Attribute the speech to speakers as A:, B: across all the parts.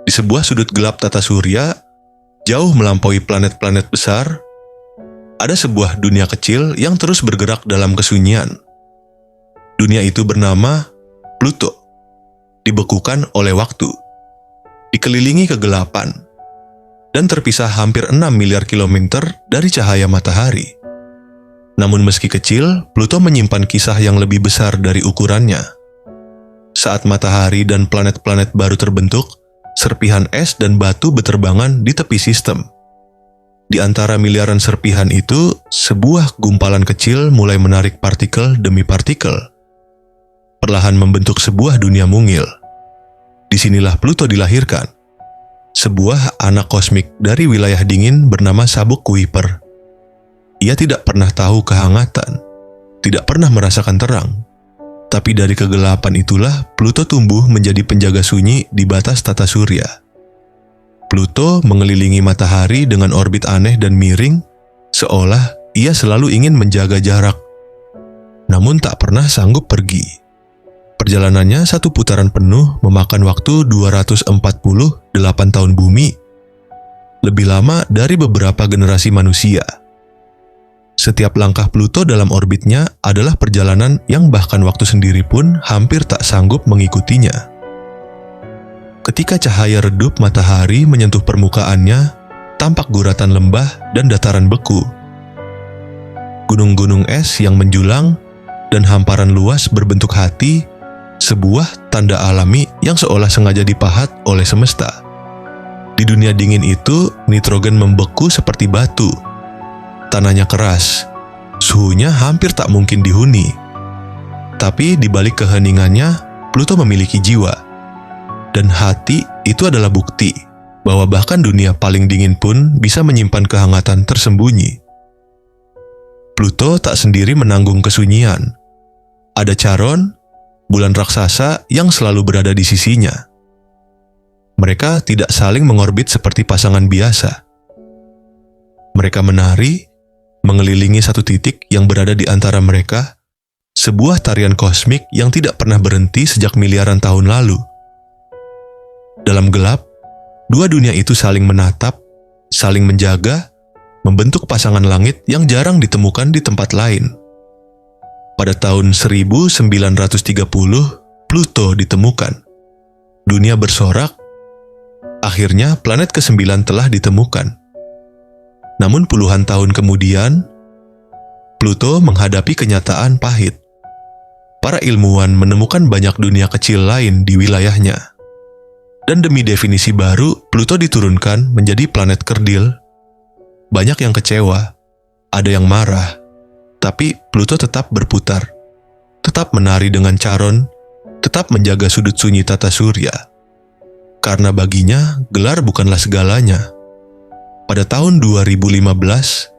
A: Di sebuah sudut gelap tata surya, jauh melampaui planet-planet besar, ada sebuah dunia kecil yang terus bergerak dalam kesunyian. Dunia itu bernama Pluto, dibekukan oleh waktu, dikelilingi kegelapan, dan terpisah hampir 6 miliar kilometer dari cahaya matahari. Namun meski kecil, Pluto menyimpan kisah yang lebih besar dari ukurannya. Saat matahari dan planet-planet baru terbentuk, serpihan es dan batu beterbangan di tepi sistem. Di antara miliaran serpihan itu, sebuah gumpalan kecil mulai menarik partikel demi partikel, perlahan membentuk sebuah dunia mungil. Disinilah Pluto dilahirkan, sebuah anak kosmik dari wilayah dingin bernama sabuk Kuiper. Ia tidak pernah tahu kehangatan, tidak pernah merasakan terang. Tapi dari kegelapan itulah Pluto tumbuh menjadi penjaga sunyi di batas tata surya. Pluto mengelilingi matahari dengan orbit aneh dan miring, seolah ia selalu ingin menjaga jarak, namun tak pernah sanggup pergi. Perjalanannya satu putaran penuh memakan waktu 248 tahun bumi, lebih lama dari beberapa generasi manusia. Setiap langkah Pluto dalam orbitnya adalah perjalanan yang bahkan waktu sendiri pun hampir tak sanggup mengikutinya. Ketika cahaya redup matahari menyentuh permukaannya, tampak guratan lembah dan dataran beku. Gunung-gunung es yang menjulang dan hamparan luas berbentuk hati, sebuah tanda alami yang seolah sengaja dipahat oleh semesta. Di dunia dingin itu, nitrogen membeku seperti batu. Tanahnya keras, suhunya hampir tak mungkin dihuni. Tapi di balik keheningannya, Pluto memiliki jiwa. Dan hati itu adalah bukti bahwa bahkan dunia paling dingin pun bisa menyimpan kehangatan tersembunyi. Pluto tak sendiri menanggung kesunyian. Ada Charon, bulan raksasa yang selalu berada di sisinya. Mereka tidak saling mengorbit seperti pasangan biasa. Mereka menari, mengelilingi satu titik yang berada di antara mereka, sebuah tarian kosmik yang tidak pernah berhenti sejak miliaran tahun lalu. Dalam gelap, dua dunia itu saling menatap, saling menjaga, membentuk pasangan langit yang jarang ditemukan di tempat lain. Pada tahun 1930, Pluto ditemukan. Dunia bersorak, akhirnya planet ke-9 telah ditemukan. Namun puluhan tahun kemudian, Pluto menghadapi kenyataan pahit. Para ilmuwan menemukan banyak dunia kecil lain di wilayahnya. Dan demi definisi baru, Pluto diturunkan menjadi planet kerdil. Banyak yang kecewa, ada yang marah, tapi Pluto tetap berputar, tetap menari dengan Charon, tetap menjaga sudut sunyi tata surya. Karena baginya, gelar bukanlah segalanya. Pada tahun 2015,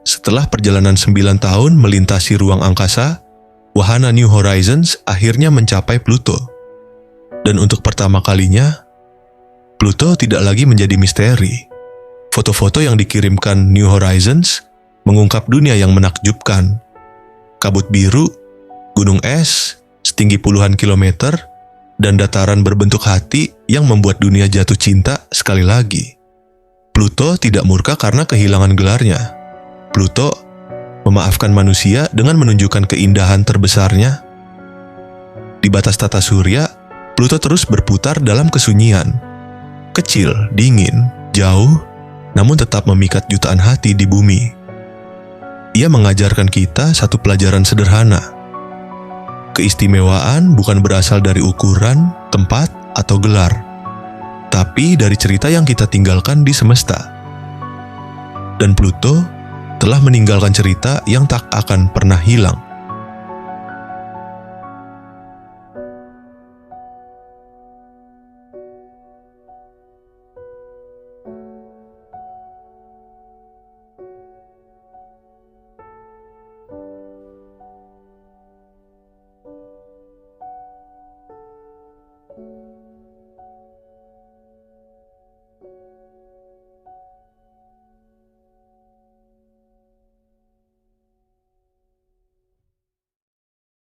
A: setelah perjalanan 9 tahun melintasi ruang angkasa, wahana New Horizons akhirnya mencapai Pluto. Dan untuk pertama kalinya, Pluto tidak lagi menjadi misteri. Foto-foto yang dikirimkan New Horizons mengungkap dunia yang menakjubkan. Kabut biru, gunung es, setinggi puluhan kilometer, dan dataran berbentuk hati yang membuat dunia jatuh cinta sekali lagi. Pluto tidak murka karena kehilangan gelarnya. Pluto memaafkan manusia dengan menunjukkan keindahan terbesarnya. Di batas tata surya, Pluto terus berputar dalam kesunyian. Kecil, dingin, jauh, namun tetap memikat jutaan hati di bumi. Ia mengajarkan kita satu pelajaran sederhana. Keistimewaan bukan berasal dari ukuran, tempat, atau gelar, tapi dari cerita yang kita tinggalkan di semesta. Dan Pluto telah meninggalkan cerita yang tak akan pernah hilang.